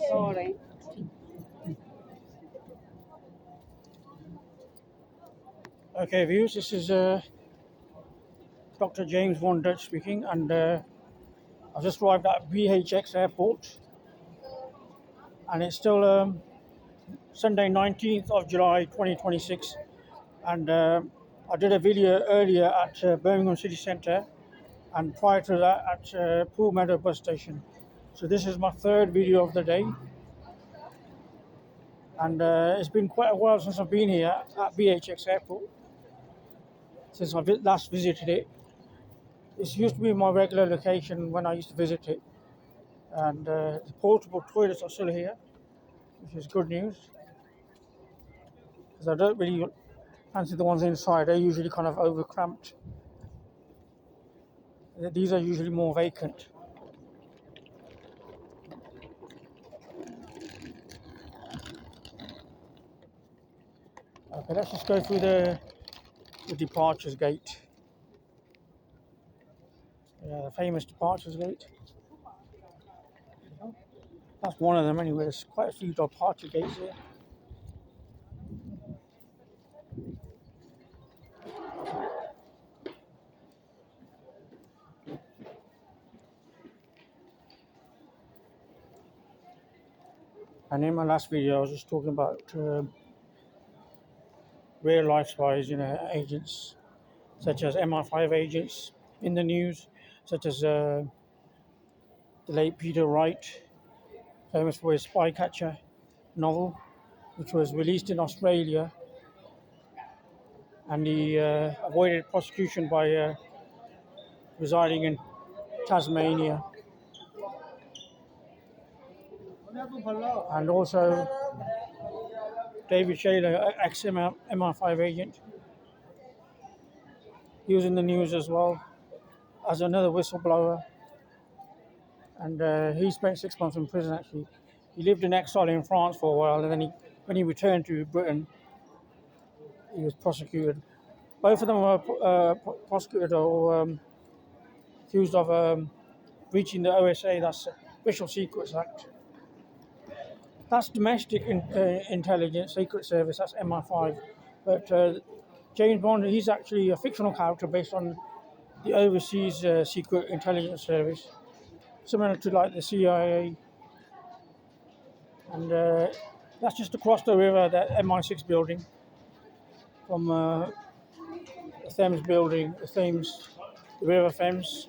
Sorry. Okay, viewers, this is Dr. James VONDUTCH speaking, and I've just arrived at BHX airport, and it's still Sunday 19th of July 2026, and I did a video earlier at Birmingham City Centre, and prior to that at Pool Meadow bus station. So this is my third video of the day, and it's been quite a while since I've been here at BHX airport, since I last visited it. This used to be my regular location when I used to visit it, and the portable toilets are still here, which is good news, because I don't really fancy the ones inside. They're usually kind of over-cramped. These are usually more vacant. Okay, let's just go through the departures gate. Yeah, the famous departures gate. That's one of them anyway. There's quite a few departure gates here. And in my last video, I was just talking about real life spies, agents, such as MI5 agents in the news, such as the late Peter Wright, famous for his Spy Catcher novel, which was released in Australia, and he avoided prosecution by residing in Tasmania. And also David Shaler, ex-MI5 agent. He was in the news as well as another whistleblower, and he spent 6 months in prison actually. He lived in exile in France for a while, and then when he returned to Britain, he was prosecuted. Both of them were prosecuted or accused of breaching the OSA, that's Official Secrets Act. That's domestic intelligence, secret service, that's MI5. But James Bond, he's actually a fictional character based on the overseas secret intelligence service, similar to like the CIA. And that's just across the river, that MI6 building from the Thames building, the River Thames.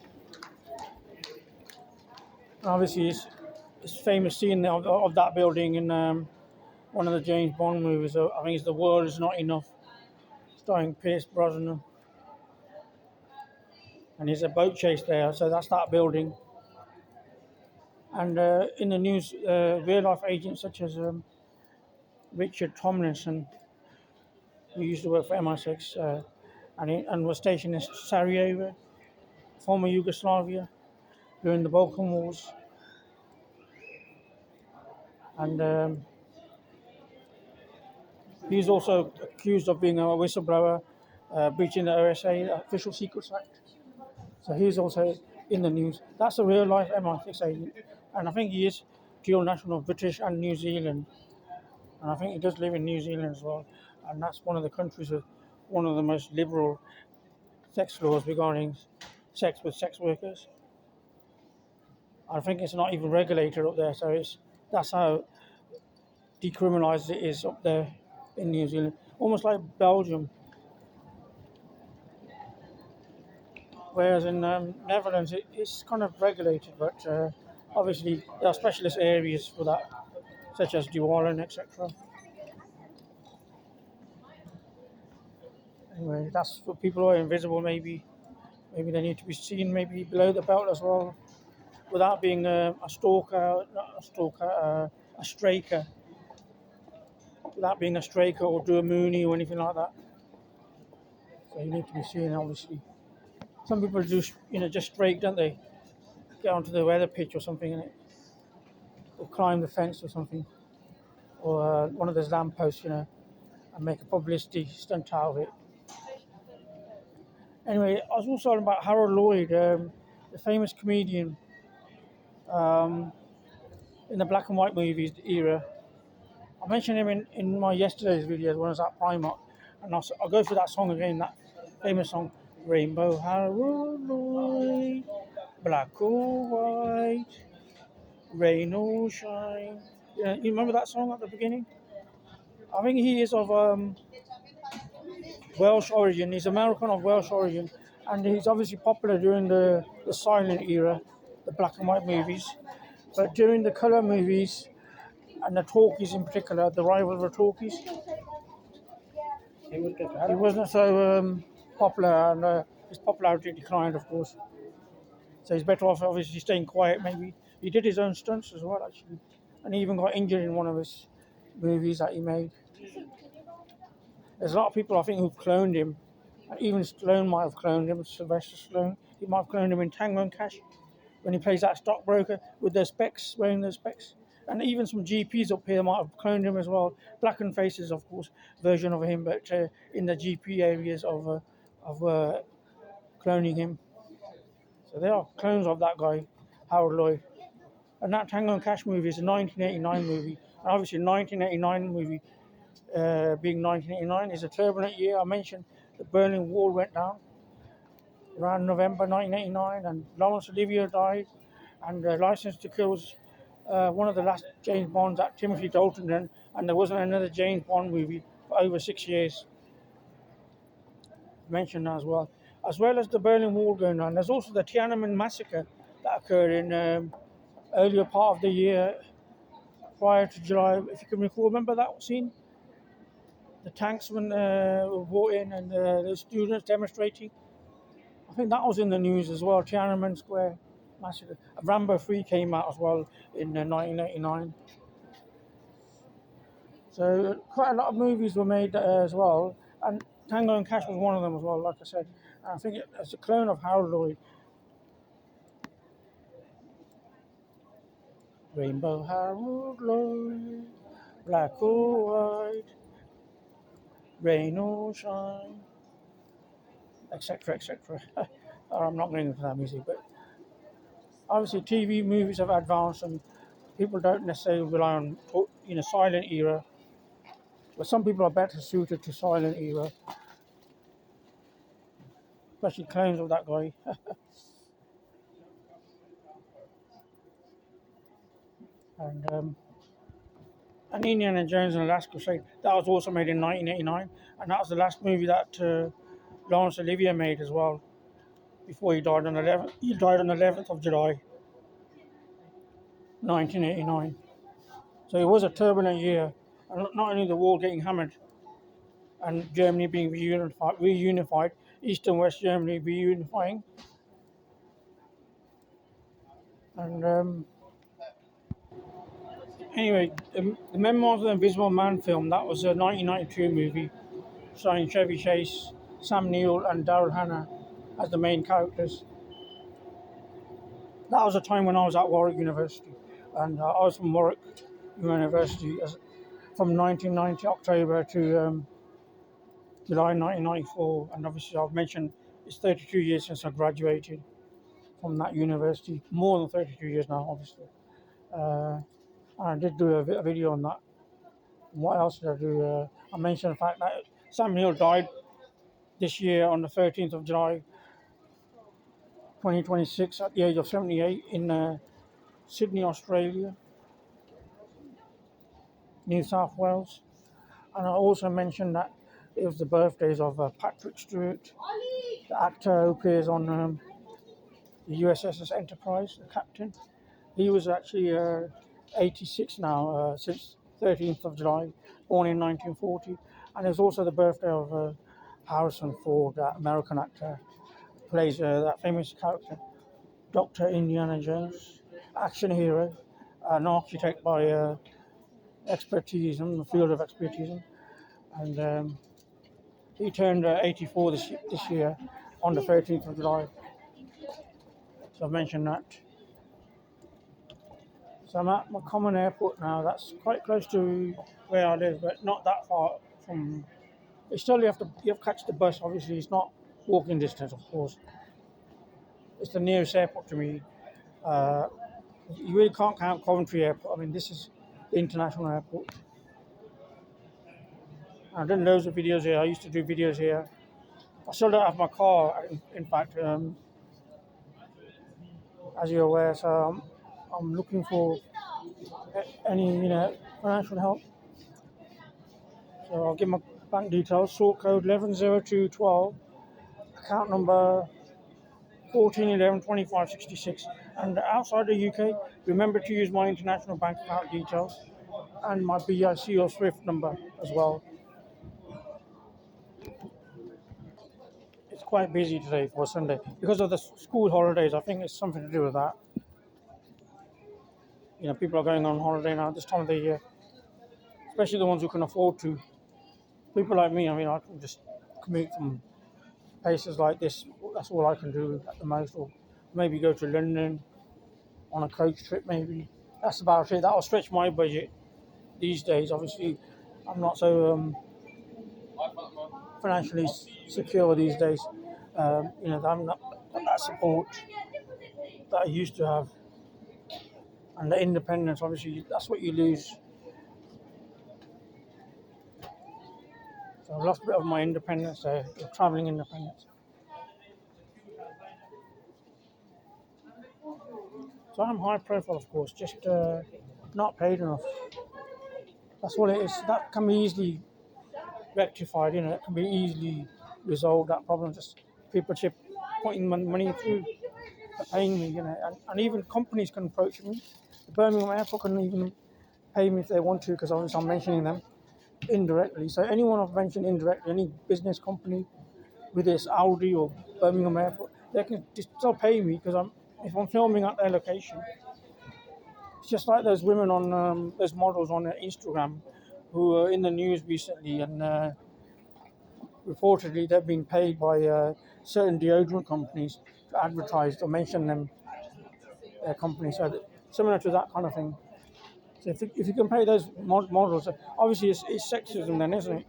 And obviously, it's famous scene of that building in one of the James Bond movies. I think it's The World Is Not Enough, starring Pierce Brosnan. And there's a boat chase there, so that's that building. And in the news, real-life agents such as Richard Tomlinson, who used to work for MI6 and was stationed in Sarajevo, former Yugoslavia, during the Balkan Wars. And he's also accused of being a whistleblower, breaching the OSA, Official Secrets Act. So he's also in the news. That's a real-life MI6 agent, and I think he is dual national, British and New Zealand. And I think he does live in New Zealand as well. And that's one of the countries with one of the most liberal sex laws regarding sex with sex workers. I think it's not even regulated up there, so that's how decriminalised it is up there in New Zealand, almost like Belgium. Whereas in Netherlands, it's kind of regulated, but obviously there are specialist areas for that, such as Dualen, etc. Anyway, that's for people who are invisible. Maybe they need to be seen, maybe below the belt as well, without being a stalker, not a stalker, a straker. Without being a straker or do a Mooney or anything like that. So you need to be seeing, obviously. Some people do, just straight, don't they? Get onto the weather pitch or something, innit? Or climb the fence or something. Or one of those lampposts, and make a publicity stunt out of it. Anyway, I was also talking about Harold Lloyd, the famous comedian in the black and white movies era. I mentioned him in my yesterday's video when I was at Primark, and I'll go through that song again, that famous song, Rainbow Harold Lloyd, black or white, rain or shine. Yeah, you remember that song at the beginning? I think he is of Welsh origin. He's American of Welsh origin, and he's obviously popular during the silent era, the black and white movies. But during the colour movies, and the talkies in particular, the rival of the talkies, he wasn't so popular, and his popularity declined, of course. So he's better off obviously staying quiet, maybe. He did his own stunts as well, actually, and he even got injured in one of his movies that he made. There's a lot of people, I think, who've cloned him. And even Stallone might have cloned him, Sylvester Stallone. He might have cloned him in Tango and Cash when he plays that stockbroker with their specs, wearing their specs. And even some GPs up here might have cloned him as well. Blackened faces, of course, version of him, but in the GP areas of cloning him. So they are clones of that guy, Harold Lloyd. And that Tango and Cash movie is a 1989 movie. And obviously, 1989 movie, being 1989, is a turbulent year. I mentioned the Berlin Wall went down around November 1989, and Laurence Olivier died, and License to Kill was one of the last James Bonds that Timothy Dalton did, and there wasn't another James Bond movie for over 6 years. Mentioned that as well as the Berlin Wall going on. There's also the Tiananmen massacre that occurred in earlier part of the year, prior to July. If you can recall, remember that scene? The tanks when were brought in, and the students demonstrating. I think that was in the news as well. Tiananmen Square massacre. Rambo 3 came out as well in 1989. So quite a lot of movies were made as well, and Tango and Cash was one of them as well, like I said. And I think it's a clone of Harold Lloyd. Rainbow Harold Lloyd, black or white, rain or shine, etc., etc. I'm not going into that music, but obviously TV movies have advanced, and people don't necessarily rely on silent era. But some people are better suited to silent era, especially clones of that guy. and Indiana Jones and the Last Crusade, that was also made in 1989, and that was the last movie that Laurence Olivier made as well, before he died on the 11th. He died on the 11th of July, 1989. So it was a turbulent year, and not only the wall getting hammered, and Germany being reunified, East and West Germany reunifying, and anyway, the Memoirs of the Invisible Man film, that was a 1992 movie starring Chevy Chase, Sam Neill, and Daryl Hannah as the main characters. That was a time when I was at Warwick University, and I was from Warwick University from 1990 October to July 1994, and obviously I've mentioned it's 32 years since I graduated from that university, more than 32 years now, obviously. And I did do a video on that. What else did I do? I mentioned the fact that Sam Neill died this year on the 13th of July, 2026, at the age of 78 in Sydney, Australia, New South Wales. And I also mentioned that it was the birthdays of Patrick Stewart, the actor who appears on the USS Enterprise, the captain. He was actually 86 now, since 13th of July, born in 1940. And it's also the birthday of Harrison Ford, that American actor, plays that famous character, Dr. Indiana Jones, action hero, an architect by expertise in the field of expertise. And He turned 84 this year on the 13th of July. So I've mentioned that. So I'm at my common airport now. That's quite close to where I live, but not that far from. It's still you have to catch the bus. Obviously, it's not walking distance, of course. It's the nearest airport to me. Uh, you really can't count Coventry Airport. I mean, this is the international airport. I've done loads of videos here. I used to do videos here. I still don't have my car, in fact, as you're aware. So I'm looking for any financial help. So I'll give my bank details. Sort code 110212, account number 14112566. And outside the UK, remember to use my international bank account details and my BIC or SWIFT number as well. It's quite busy today for Sunday because of the school holidays. I think it's something to do with that. People are going on holiday now this time of the year, especially the ones who can afford to. People like me, I mean, I can just commute from places like this. That's all I can do at the most, or maybe go to London on a coach trip. Maybe that's about it. That'll stretch my budget these days. Obviously, I'm not so financially secure these days. I'm not got that support that I used to have, and the independence. Obviously, that's what you lose. So I've lost a bit of my independence there, travelling independence. So I'm high profile, of course, just not paid enough. That's all it is. That can be easily rectified, it can be easily resolved, that problem. Just people putting money through, paying me, and even companies can approach me. The Birmingham Airport can even pay me if they want to, because obviously I'm mentioning them indirectly. So anyone I've mentioned indirectly, any business company, whether it's Audi or Birmingham Airport, they can still pay me because if I'm filming at their location. It's just like those women on those models on Instagram who are in the news recently, and reportedly they've been paid by certain deodorant companies to advertise or mention their company. So similar to that kind of thing. So if you can pay those models, obviously it's sexism then, isn't it?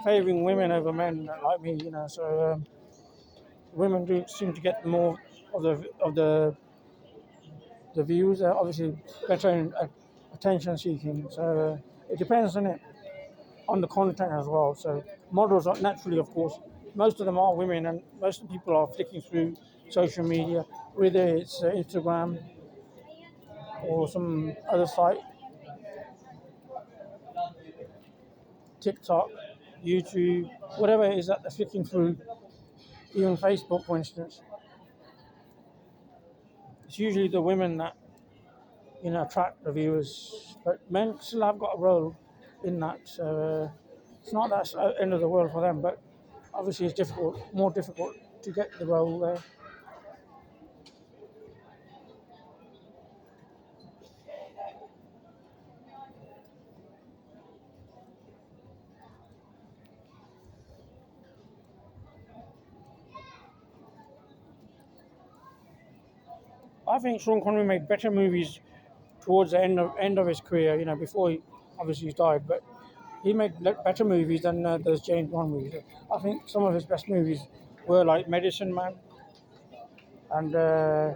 Favouring women over men like me, So women do seem to get more of the views. Obviously better in attention seeking. So it depends on the content as well. So models are naturally, of course, most of them are women, and most of the people are flicking through social media, whether it's Instagram or some other site, TikTok, YouTube, whatever it is that they're flicking through, even Facebook, for instance. It's usually the women that attract the viewers, but men still have got a role in that. So it's not that end of the world for them, but obviously it's more difficult to get the role there. I think Sean Connery made better movies towards the end of his career, before he's died, but he made better movies than those James Bond movies. I think some of his best movies were like Medicine Man and The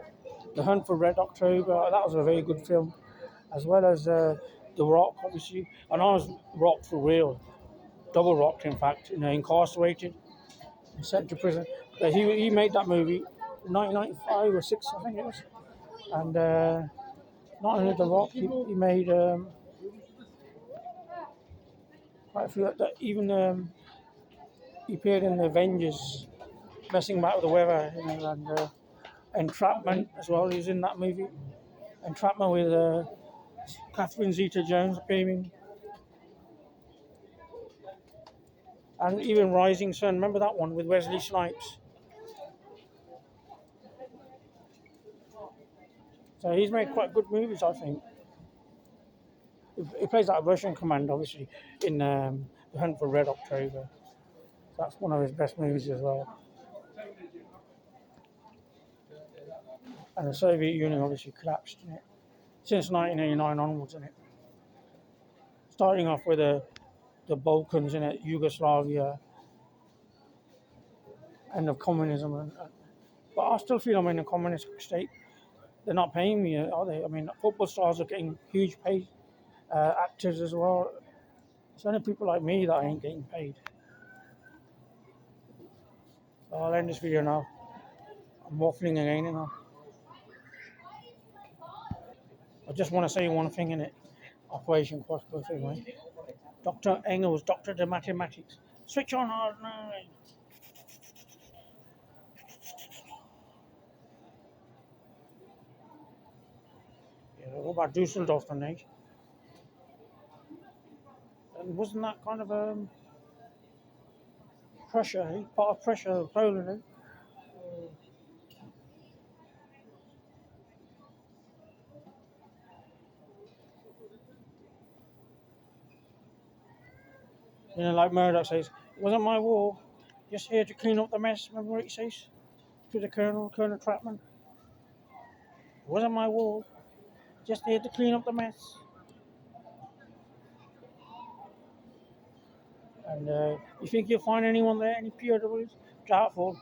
Hunt for Red October. That was a very good film, as well as The Rock, obviously. And I was rocked for real, double rocked, in fact, incarcerated, sent to prison. But he made that movie in 1995 or 6, I think it was. And not only The Rock, he made quite a few. Even he appeared in the Avengers, messing about with the weather, and Entrapment as well. He was in that movie. Entrapment with Catherine Zeta-Jones appearing. And even Rising Sun, remember that one with Wesley Snipes? So he's made quite good movies, I think. He plays that Russian commander, obviously, in The Hunt for Red October. That's one of his best movies as well. And the Soviet Union obviously collapsed in it since 1989 onwards in it. Starting off with the Balkans in it, Yugoslavia, end of communism. But I still feel I'm in a communist state. They're not paying me, are they? I mean, football stars are getting huge pay, actors as well. It's only people like me that ain't getting paid. So I'll end this video now. I'm waffling again, you know. I just want to say one thing in it. Operation Cross Birth anyway. Dr. Engels, Doctor of Mathematics. Switch on hard now. Yeah, what about Dusseldorf then, eh? And wasn't that kind of Prussia, eh? Part of Prussia, Poland, eh? You know, like Murdoch says, it wasn't my war, just here to clean up the mess. Remember what he says to the Colonel, Colonel Trapman? It wasn't my war, just here to clean up the mess. And you think you'll find anyone there, any POWs? Doubtful.